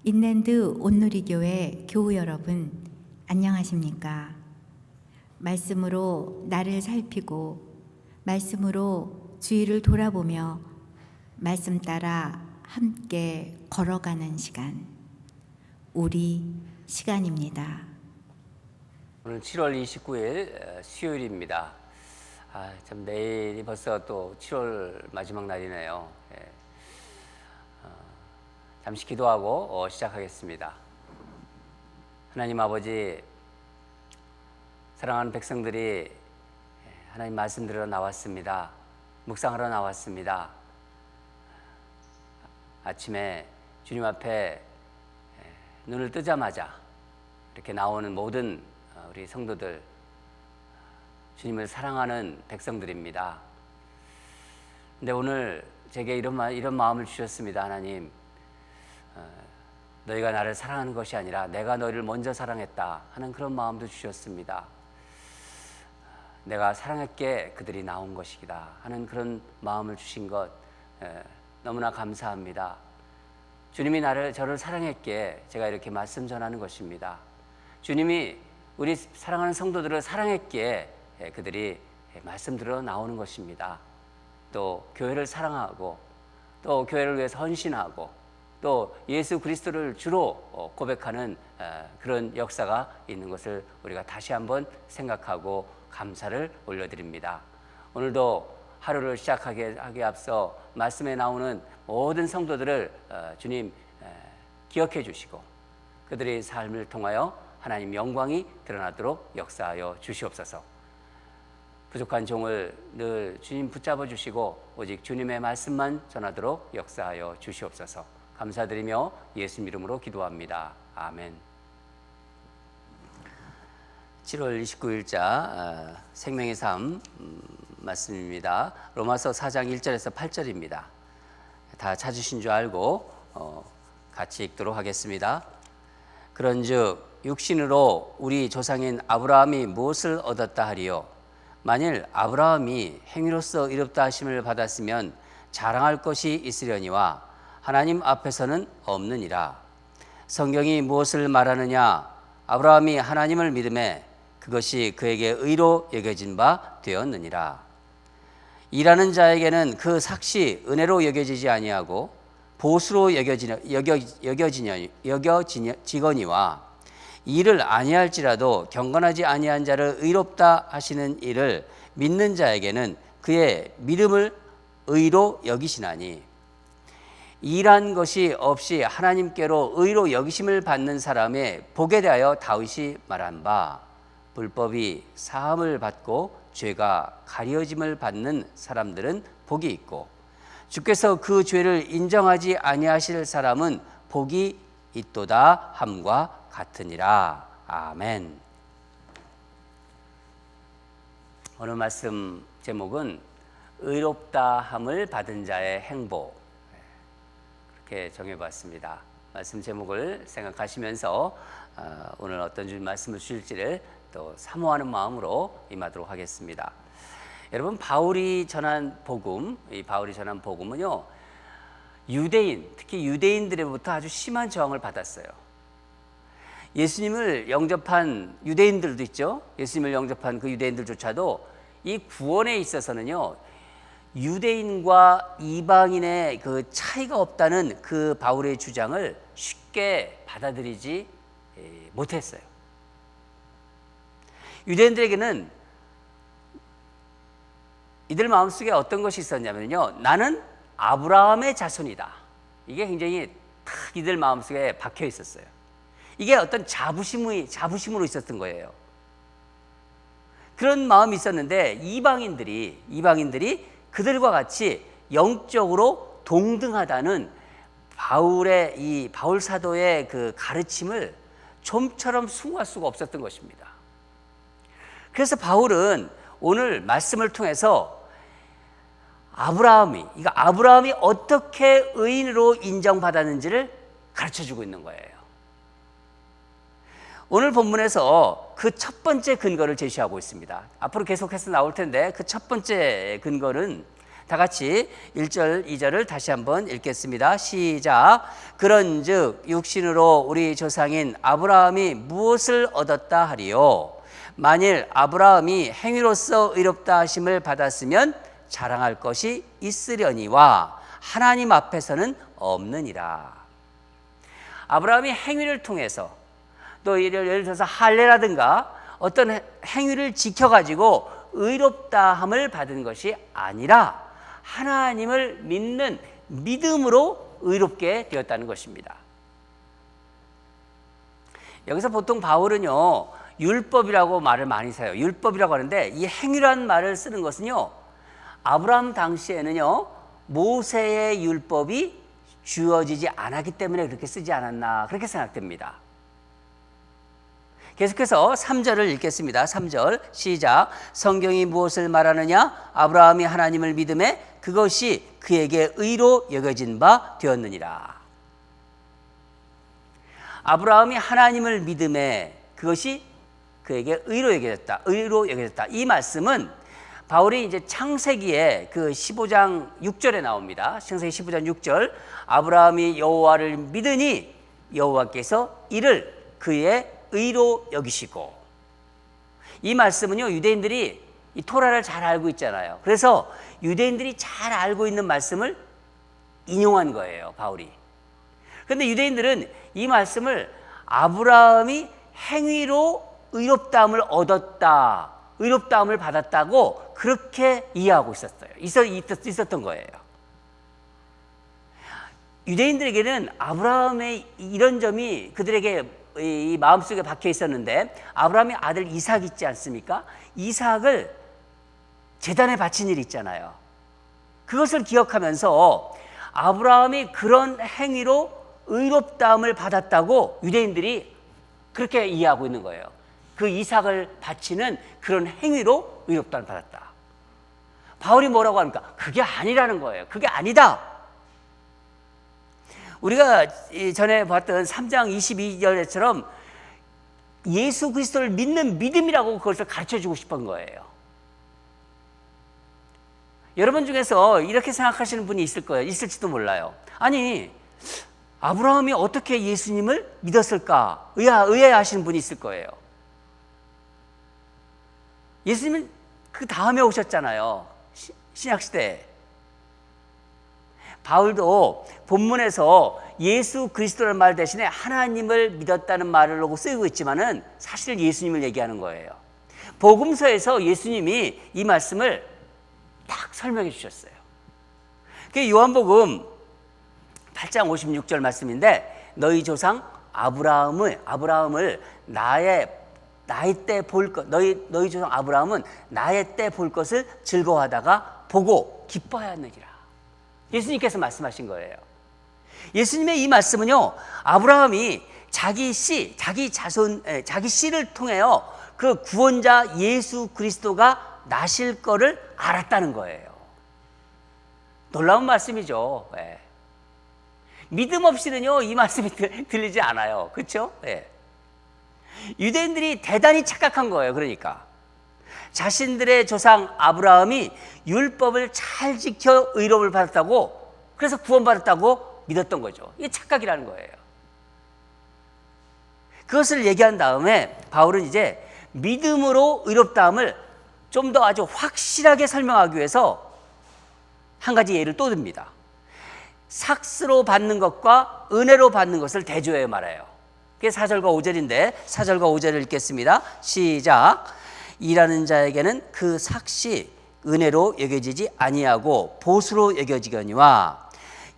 인랜드 온누리교회 교우 여러분, 안녕하십니까? 말씀으로 나를 살피고 말씀으로 주위를 돌아보며 말씀 따라 함께 걸어가는 시간, 우리 시간입니다. 오늘 7월 29일 수요일입니다. 참 내일이 벌써 또 7월 마지막 날이네요. 잠시 기도하고 시작하겠습니다. 하나님 아버지, 사랑하는 백성들이 하나님 말씀 들으러 나왔습니다. 묵상하러 나왔습니다. 아침에 주님 앞에 눈을 뜨자마자 이렇게 나오는 모든 우리 성도들, 주님을 사랑하는 백성들입니다. 근데 오늘 제게 이런 마음을 주셨습니다. 하나님, 너희가 나를 사랑하는 것이 아니라 내가 너희를 먼저 사랑했다 하는 그런 마음도 주셨습니다. 내가 사랑했기에 그들이 나온 것이다 하는 그런 마음을 주신 것 너무나 감사합니다. 주님이 저를 사랑했기에 제가 이렇게 말씀 전하는 것입니다. 주님이 우리 사랑하는 성도들을 사랑했기에 그들이 말씀 들으러 나오는 것입니다. 또 교회를 사랑하고 또 교회를 위해서 헌신하고 또 예수 그리스도를 주로 고백하는 그런 역사가 있는 것을 우리가 다시 한번 생각하고 감사를 올려드립니다. 오늘도 하루를 시작하기 앞서 말씀에 나오는 모든 성도들을 주님 기억해 주시고 그들의 삶을 통하여 하나님 영광이 드러나도록 역사하여 주시옵소서. 부족한 종을 늘 주님 붙잡아 주시고 오직 주님의 말씀만 전하도록 역사하여 주시옵소서. 감사드리며 예수님 이름으로 기도합니다. 아멘. 7월 29일자 생명의 삶 말씀입니다. 로마서 4장 1절에서 8절입니다. 다 찾으신 줄 알고 같이 읽도록 하겠습니다. 그런즉 육신으로 우리 조상인 아브라함이 무엇을 얻었다 하리요? 만일 아브라함이 행위로서 의롭다 하심을 받았으면 자랑할 것이 있으려니와 하나님 앞에서는 없느니라. 성경이 무엇을 말하느냐? 아브라함이 하나님을 믿음에 그것이 그에게 의로 여겨진 바 되었느니라. 일하는 자에게는 그 삭시 은혜로 여겨지지 아니하고 보수로 여겨지거니와 일을 아니할지라도 경건하지 아니한 자를 의롭다 하시는 이를 믿는 자에게는 그의 믿음을 의로 여기시나니, 일한 것이 없이 하나님께로 의로 여기심을 받는 사람의 복에 대하여 다윗이 말한 바, 불법이 사함을 받고 죄가 가려짐을 받는 사람들은 복이 있고 주께서 그 죄를 인정하지 아니하실 사람은 복이 있도다 함과 같으니라. 아멘. 오늘 말씀 제목은 의롭다 함을 받은 자의 행복, 이렇게 정해봤습니다. 말씀 제목을 생각하시면서 오늘 어떤 주님 말씀을 주실지를 또 사모하는 마음으로 임하도록 하겠습니다. 여러분, 바울이 전한 복음은요, 유대인, 특히 유대인들로부터 아주 심한 저항을 받았어요. 예수님을 영접한 유대인들도 있죠. 예수님을 영접한 그 유대인들조차도 이 구원에 있어서는요, 유대인과 이방인의 그 차이가 없다는 그 바울의 주장을 쉽게 받아들이지 못했어요. 유대인들에게는 이들 마음속에 어떤 것이 있었냐면요, 나는 아브라함의 자손이다. 이게 굉장히 탁 이들 마음속에 박혀 있었어요. 이게 어떤 자부심으로 있었던 거예요. 그런 마음이 있었는데 이방인들이 그들과 같이 영적으로 동등하다는 바울 사도의 그 가르침을 좀처럼 숭고할 수가 없었던 것입니다. 그래서 바울은 오늘 말씀을 통해서 아브라함이 어떻게 의인으로 인정받았는지를 가르쳐주고 있는 거예요. 오늘 본문에서 그 첫 번째 근거를 제시하고 있습니다. 앞으로 계속해서 나올 텐데 그 첫 번째 근거는 다 같이 1절, 2절을 다시 한번 읽겠습니다. 시작. 그런즉 육신으로 우리 조상인 아브라함이 무엇을 얻었다 하리요? 만일 아브라함이 행위로서 의롭다 하심을 받았으면 자랑할 것이 있으려니와 하나님 앞에서는 없느니라. 아브라함이 행위를 통해서 또 예를 들어서 할례라든가 어떤 행위를 지켜가지고 의롭다함을 받은 것이 아니라 하나님을 믿는 믿음으로 의롭게 되었다는 것입니다. 여기서 보통 바울은요, 율법이라고 말을 많이 써요. 율법이라고 하는데 이 행위라는 말을 쓰는 것은요, 아브라함 당시에는요, 모세의 율법이 주어지지 않았기 때문에 그렇게 쓰지 않았나, 그렇게 생각됩니다. 계속해서 3절을 읽겠습니다. 3절 시작. 성경이 무엇을 말하느냐? 아브라함이 하나님을 믿음에 그것이 그에게 의로 여겨진 바 되었느니라. 아브라함이 하나님을 믿음에 그것이 그에게 의로 여겨졌다. 의로 여겨졌다. 이 말씀은 바울이 이제 창세기에 그 15장 6절에 나옵니다. 창세기 15장 6절. 아브라함이 여호와를 믿으니 여호와께서 이를 그의 의로 여기시고. 이 말씀은요, 유대인들이 이 토라를 잘 알고 있잖아요. 그래서 유대인들이 잘 알고 있는 말씀을 인용한 거예요, 바울이. 그런데 유대인들은 이 말씀을 아브라함이 행위로 의롭다함을 얻었다, 의롭다함을 받았다고 그렇게 이해하고 있었던 거예요. 유대인들에게는 아브라함의 이런 점이 그들에게 이 마음속에 박혀 있었는데, 아브라함의 아들 이삭 있지 않습니까? 이삭을 제단에 바친 일이 있잖아요. 그것을 기억하면서 아브라함이 그런 행위로 의롭다함을 받았다고 유대인들이 그렇게 이해하고 있는 거예요. 그 이삭을 바치는 그런 행위로 의롭다함을 받았다. 바울이 뭐라고 합니까? 그게 아니라는 거예요. 그게 아니다. 우리가 전에 봤던 3장 22절처럼 예수 그리스도를 믿는 믿음이라고 그것을 가르쳐주고 싶은 거예요. 여러분 중에서 이렇게 생각하시는 분이 있을 거예요. 있을지도 몰라요. 아니, 아브라함이 어떻게 예수님을 믿었을까? 의아해하시는 분이 있을 거예요. 예수님은 그 다음에 오셨잖아요. 신약시대에. 바울도 본문에서 예수 그리스도라는 말 대신에 하나님을 믿었다는 말로 쓰이고 있지만은 사실 예수님을 얘기하는 거예요. 복음서에서 예수님이 이 말씀을 딱 설명해 주셨어요. 그게 요한복음 8장 56절 말씀인데, 너희 조상 아브라함을 나의 때 볼 것, 너희 조상 아브라함은 나의 때 볼 것을 즐거워하다가 보고 기뻐하였느니라. 예수님께서 말씀하신 거예요. 예수님의 이 말씀은요, 아브라함이 자기 씨를 통하여 그 구원자 예수 그리스도가 나실 거를 알았다는 거예요. 놀라운 말씀이죠. 네. 믿음 없이는요, 이 말씀이 들리지 않아요. 그렇죠? 네. 유대인들이 대단히 착각한 거예요. 그러니까 자신들의 조상 아브라함이 율법을 잘 지켜 의로움을 받았다고, 그래서 구원받았다고 믿었던 거죠. 이게 착각이라는 거예요. 그것을 얘기한 다음에 바울은 이제 믿음으로 의롭다함을 좀 더 아주 확실하게 설명하기 위해서 한 가지 예를 또 듭니다. 삭스로 받는 것과 은혜로 받는 것을 대조해 말해요. 그게 4절과 5절인데 4절과 5절을 읽겠습니다. 시작. 일하는 자에게는 그 삭시 은혜로 여겨지지 아니하고 보수로 여겨지거니와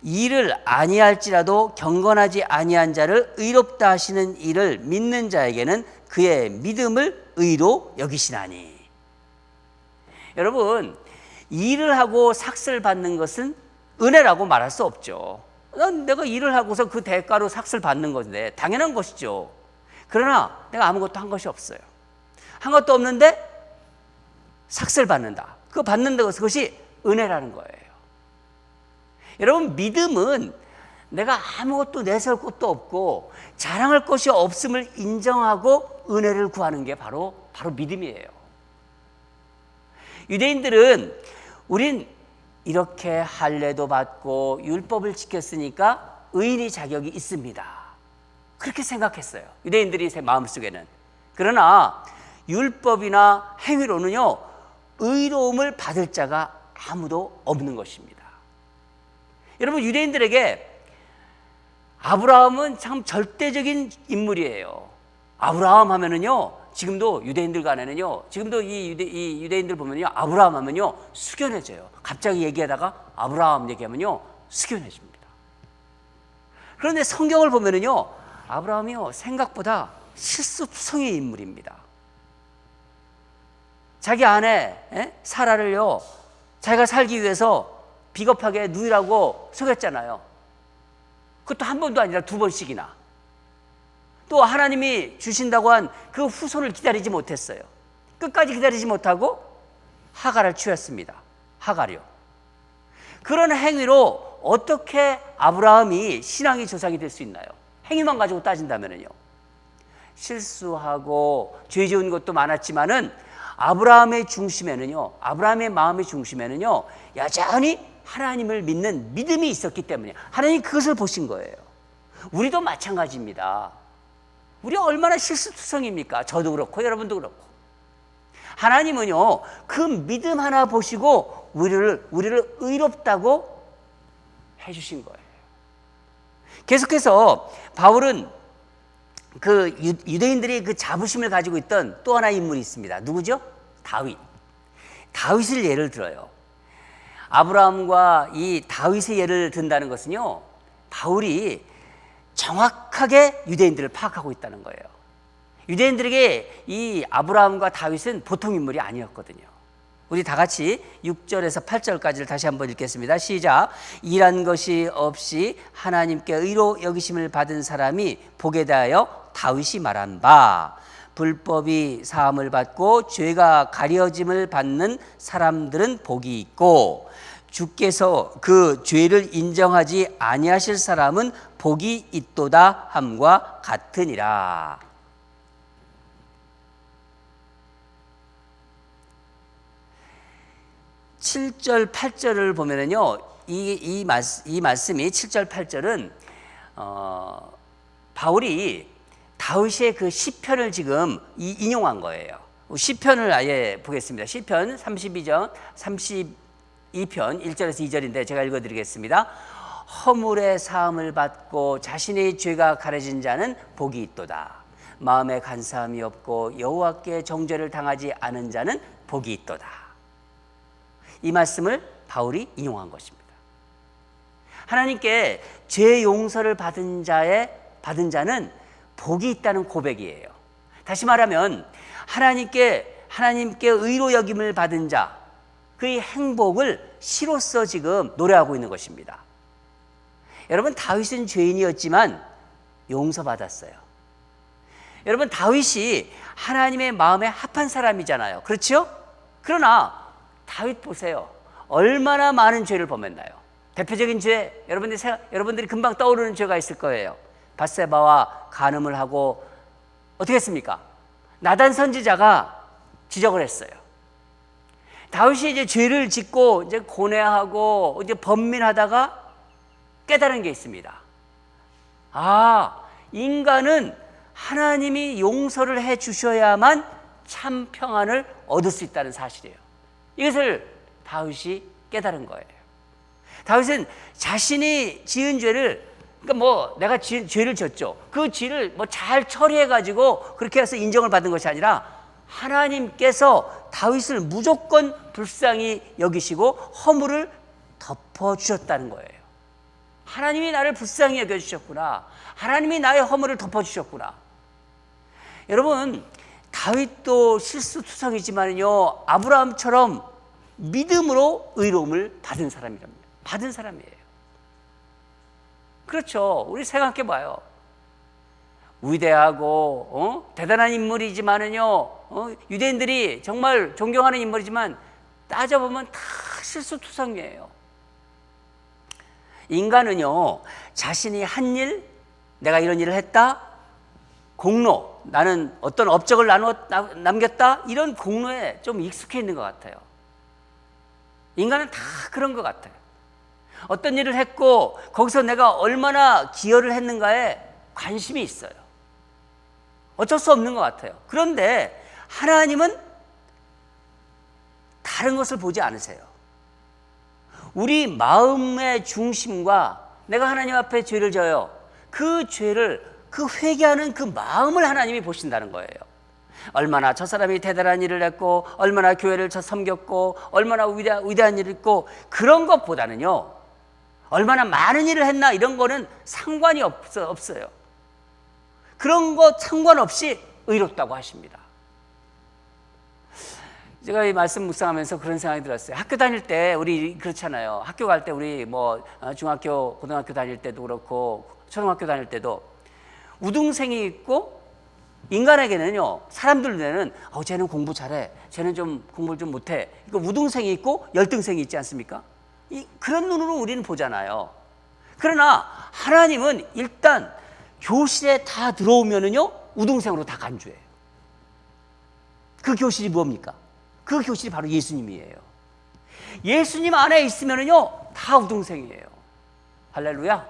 일을 아니할지라도 경건하지 아니한 자를 의롭다 하시는 이를 믿는 자에게는 그의 믿음을 의로 여기시나니. 여러분, 일을 하고 삭스를 받는 것은 은혜라고 말할 수 없죠. 내가 일을 하고서 그 대가로 삭스를 받는 건데 당연한 것이죠. 그러나 내가 아무것도 한 것이 없어요. 한 것도 없는데 삭스를 받는다. 그거 받는다, 그것이 은혜라는 거예요. 여러분, 믿음은 내가 아무것도 내세울 것도 없고 자랑할 것이 없음을 인정하고 은혜를 구하는 게 바로 믿음이에요. 유대인들은 우린 이렇게 할례도 받고 율법을 지켰으니까 의인의 자격이 있습니다. 그렇게 생각했어요. 유대인들이 제 마음속에는. 그러나 율법이나 행위로는요, 의로움을 받을 자가 아무도 없는 것입니다. 여러분, 유대인들에게 아브라함은 참 절대적인 인물이에요. 아브라함 하면은요, 지금도 유대인들 간에는요, 지금도 이 유대인들 보면요, 아브라함 하면요, 숙연해져요. 갑자기 얘기하다가 아브라함 얘기하면요, 숙연해집니다. 그런데 성경을 보면은요, 아브라함이요, 생각보다 실수투성이의 인물입니다. 자기 아내 사라를요, 자기가 살기 위해서 비겁하게 누이라고 속였잖아요. 그것도 한 번도 아니라 2번씩이나. 또 하나님이 주신다고 한 그 후손을 기다리지 못했어요. 끝까지 기다리지 못하고 하갈을 취했습니다. 하갈이요. 그런 행위로 어떻게 아브라함이 신앙의 조상이 될 수 있나요? 행위만 가지고 따진다면요. 실수하고 죄 지은 것도 많았지만은 아브라함의 중심에는요, 아브라함의 마음의 중심에는요, 여전히 하나님을 믿는 믿음이 있었기 때문에 하나님이 그것을 보신 거예요. 우리도 마찬가지입니다. 우리 얼마나 실수투성입니까? 저도 그렇고 여러분도 그렇고. 하나님은요, 그 믿음 하나 보시고 우리를 의롭다고 해주신 거예요. 계속해서 바울은 그 유대인들이 그 자부심을 가지고 있던 또 하나의 인물이 있습니다. 누구죠? 다윗. 다윗을 예를 들어요. 아브라함과 이 다윗의 예를 든다는 것은요, 바울이 정확하게 유대인들을 파악하고 있다는 거예요. 유대인들에게 이 아브라함과 다윗은 보통 인물이 아니었거든요. 우리 다 같이 6절에서 8절까지를 다시 한번 읽겠습니다. 시작. 일한 것이 없이 하나님께 의로 여기심을 받은 사람이 복에 대하여 다윗이 말한 바, 불법이 사함을 받고 죄가 가려짐을 받는 사람들은 복이 있고 주께서 그 죄를 인정하지 아니하실 사람은 복이 있도다 함과 같으니라. (7절) (8절을) 보면은요, 이 말씀이 7절 8절은 바울이 다윗의 그 시편을 지금 인용한 거예요. 시편을 아예 보겠습니다. 시편 32편 1절에서 2절인데 제가 읽어드리겠습니다. 허물의 사함을 받고 자신의 죄가 가려진 자는 복이 있도다. 마음에 간사함이 없고 여호와께 정죄를 당하지 않은 자는 복이 있도다. 이 말씀을 바울이 인용한 것입니다. 하나님께 죄 용서를 받은 자는 복이 있다는 고백이에요. 다시 말하면 하나님께 의로 여김을 받은 자, 그의 행복을 시로써 지금 노래하고 있는 것입니다. 여러분, 다윗은 죄인이었지만 용서받았어요. 여러분, 다윗이 하나님의 마음에 합한 사람이잖아요. 그렇죠? 그러나 다윗 보세요. 얼마나 많은 죄를 범했나요? 대표적인 죄, 여러분들이 금방 떠오르는 죄가 있을 거예요. 밧세바와 간음을 하고 어떻게 했습니까? 나단 선지자가 지적을 했어요. 다윗이 이제 죄를 짓고 이제 고뇌하고 이제 번민하다가 깨달은 게 있습니다. 아, 인간은 하나님이 용서를 해 주셔야만 참 평안을 얻을 수 있다는 사실이에요. 이것을 다윗이 깨달은 거예요. 다윗은 자신이 지은 죄를, 그러니까 내가 죄를 졌죠. 그 죄를 잘 처리해가지고 그렇게 해서 인정을 받은 것이 아니라 하나님께서 다윗을 무조건 불쌍히 여기시고 허물을 덮어주셨다는 거예요. 하나님이 나를 불쌍히 여겨주셨구나. 하나님이 나의 허물을 덮어주셨구나. 여러분, 다윗도 실수투성이지만요, 아브라함처럼 믿음으로 의로움을 받은 사람이랍니다. 받은 사람이에요. 그렇죠. 우리 생각해 봐요. 위대하고 대단한 인물이지만은요, 유대인들이 정말 존경하는 인물이지만 따져보면 다 실수투성이에요. 인간은요, 자신이 한 일, 내가 이런 일을 했다, 공로, 나는 어떤 업적을 남겼다, 이런 공로에 좀 익숙해 있는 것 같아요. 인간은 다 그런 것 같아요. 어떤 일을 했고 거기서 내가 얼마나 기여를 했는가에 관심이 있어요. 어쩔 수 없는 것 같아요. 그런데 하나님은 다른 것을 보지 않으세요. 우리 마음의 중심과 내가 하나님 앞에 죄를 져요. 그 죄를, 그 회개하는 그 마음을 하나님이 보신다는 거예요. 얼마나 저 사람이 대단한 일을 했고, 얼마나 교회를 섬겼고, 얼마나 위대한 일을 했고, 그런 것보다는요, 얼마나 많은 일을 했나 이런 거는 상관이 없어요. 그런 것 상관없이 의롭다고 하십니다. 제가 이 말씀 묵상하면서 그런 생각이 들었어요. 학교 다닐 때 우리 그렇잖아요. 학교 갈 때 우리 뭐 중학교, 고등학교 다닐 때도 그렇고 초등학교 다닐 때도 우등생이 있고, 인간에게는요, 사람들 눈에는 쟤는 공부 잘해, 쟤는 좀 공부를 좀 못해, 이거 우등생이 있고 열등생이 있지 않습니까? 그런 눈으로 우리는 보잖아요. 그러나 하나님은 일단 교실에 다 들어오면은요, 우등생으로 다 간주해요. 그 교실이 뭡니까? 그 교실이 바로 예수님이에요. 예수님 안에 있으면은요, 다 우등생이에요. 할렐루야.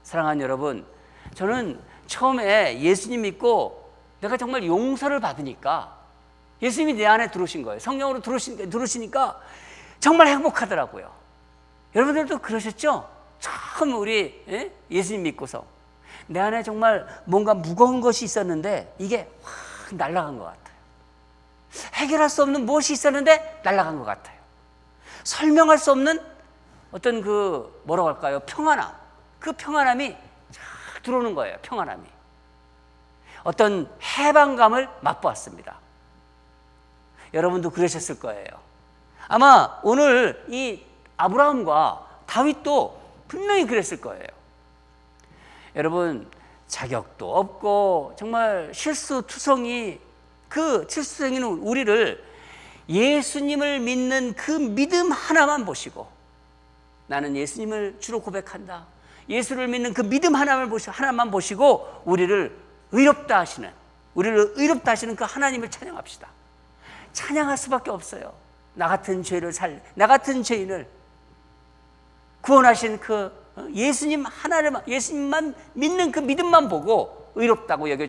사랑하는 여러분, 저는 처음에 예수님 믿고 내가 정말 용서를 받으니까 예수님이 내 안에 들어오신 거예요. 성령으로 들어오시니까 정말 행복하더라고요. 여러분들도 그러셨죠? 처음 우리 예수님 믿고서 내 안에 정말 뭔가 무거운 것이 있었는데 이게 확 날아간 것 같아요. 해결할 수 없는 무엇이 있었는데 날아간 것 같아요. 설명할 수 없는 어떤 그 뭐라고 할까요? 평안함. 그 평안함이 쫙 들어오는 거예요. 평안함이. 어떤 해방감을 맛보았습니다. 여러분도 그러셨을 거예요. 아마 오늘 이 아브라함과 다윗도 분명히 그랬을 거예요. 여러분, 자격도 없고 정말 실수투성이, 그 실수생이는 우리를 예수님을 믿는 그 믿음 하나만 보시고, 나는 예수님을 주로 고백한다, 예수를 믿는 그 믿음 하나만 보시고 우리를 의롭다 하시는 그 하나님을 찬양합시다. 찬양할 수밖에 없어요. 나 같은 죄인을 구원하신 그 예수님 하나를, 예수님만 믿는 그 믿음만 보고 의롭다고 여겨주세요.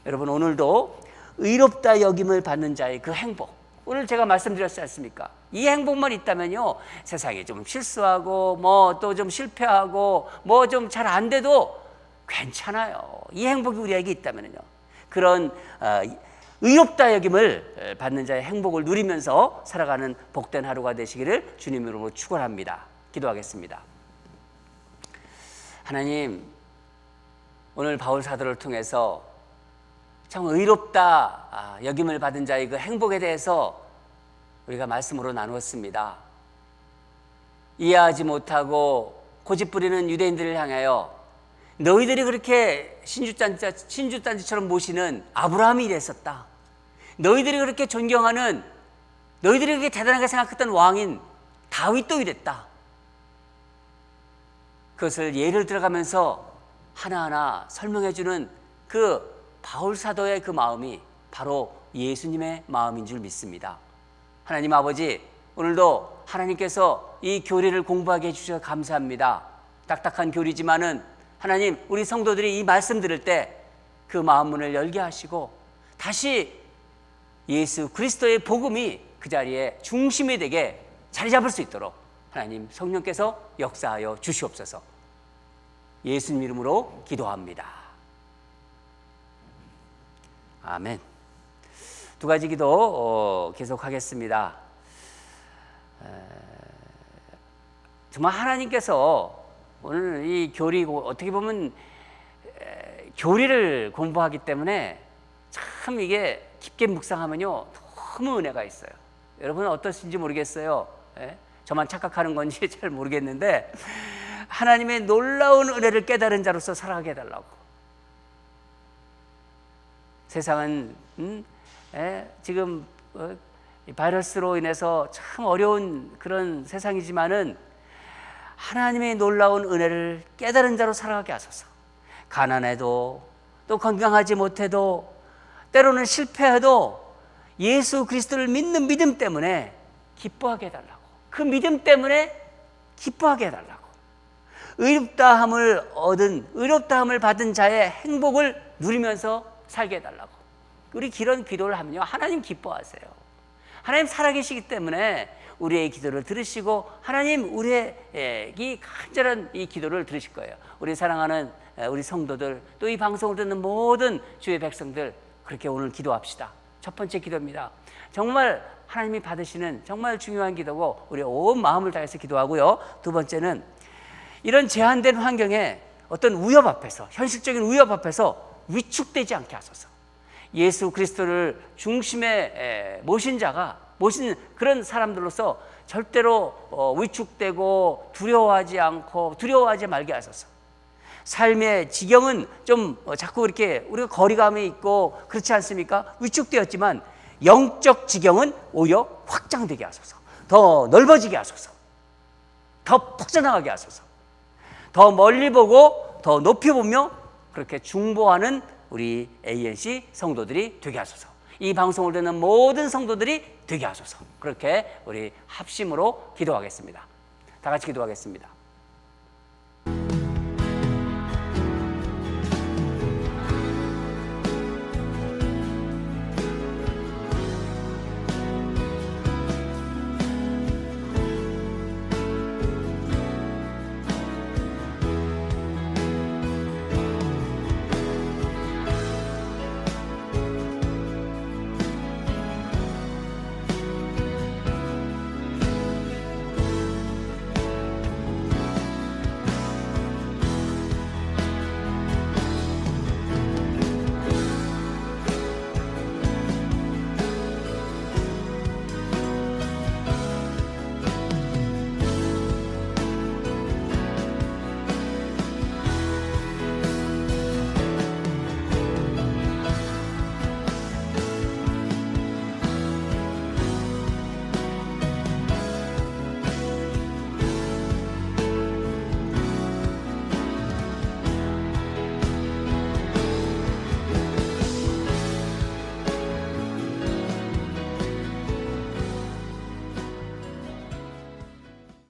여러분, 오늘도 의롭다 여김을 받는 자의 그 행복, 오늘 제가 말씀드렸지 않습니까? 이 행복만 있다면요, 세상에 좀 실수하고 뭐 또 좀 실패하고 뭐 좀 잘 안 돼도 괜찮아요. 이 행복이 우리에게 있다면요, 그런 의롭다 여김을 받는 자의 행복을 누리면서 살아가는 복된 하루가 되시기를 주님으로 축원합니다. 기도하겠습니다. 하나님, 오늘 바울 사도를 통해서 참 의롭다 여김을 받은 자의 그 행복에 대해서 우리가 말씀으로 나누었습니다. 이해하지 못하고 고집부리는 유대인들을 향하여 너희들이 그렇게 신주단지처럼 모시는 아브라함이 이랬었다, 너희들이 그렇게 존경하는, 너희들이 그렇게 대단하게 생각했던 왕인 다윗도 이랬다, 그것을 예를 들어가면서 하나하나 설명해주는 그 바울 사도의 그 마음이 바로 예수님의 마음인 줄 믿습니다. 하나님 아버지, 오늘도 하나님께서 이 교리를 공부하게 해주셔서 감사합니다. 딱딱한 교리지만은 하나님, 우리 성도들이 이 말씀 들을 때 그 마음 문을 열게 하시고 다시 예수 그리스도의 복음이 그 자리에 중심이 되게 자리 잡을 수 있도록 하나님 성령께서 역사하여 주시옵소서. 예수님 이름으로 기도합니다. 아멘. 두 가지 기도 계속하겠습니다. 정말 하나님께서 오늘 이 교리, 어떻게 보면 교리를 공부하기 때문에 참 이게 깊게 묵상하면요, 너무 은혜가 있어요. 여러분은 어떠신지 모르겠어요. 저만 착각하는 건지 잘 모르겠는데 하나님의 놀라운 은혜를 깨달은 자로서 살아가게 해달라고. 세상은 지금 바이러스로 인해서 참 어려운 그런 세상이지만은 하나님의 놀라운 은혜를 깨달은 자로 살아가게 하소서. 가난해도 또 건강하지 못해도 때로는 실패해도 예수 그리스도를 믿는 믿음 때문에 기뻐하게 해달라고. 그 믿음 때문에 기뻐하게 해달라고. 의롭다함을 받은 자의 행복을 누리면서 살게 해달라고. 우리 이런 기도를 하면요, 하나님 기뻐하세요. 하나님 살아계시기 때문에 우리의 기도를 들으시고 하나님 우리의 이 간절한 이 기도를 들으실 거예요. 우리 사랑하는 우리 성도들, 또 이 방송을 듣는 모든 주의 백성들, 그렇게 오늘 기도합시다. 첫 번째 기도입니다. 정말 하나님이 받으시는 정말 중요한 기도고 우리 온 마음을 다해서 기도하고요. 두 번째는 이런 제한된 환경에 어떤 위협 앞에서, 현실적인 위협 앞에서 위축되지 않게 하소서. 예수 그리스도를 중심에 모신 그런 사람들로서 절대로 위축되고 두려워하지 말게 하소서. 삶의 지경은 좀 자꾸 이렇게 우리가 거리감이 있고 그렇지 않습니까? 위축되었지만 영적 지경은 오히려 확장되게 하소서. 더 넓어지게 하소서. 더 퍼져나가게 하소서. 더 멀리 보고 더 높이 보며 그렇게 중보하는 우리 ANC 성도들이 되게 하소서. 이 방송을 듣는 모든 성도들이 되게 하소서. 그렇게 우리 합심으로 기도하겠습니다. 다 같이 기도하겠습니다.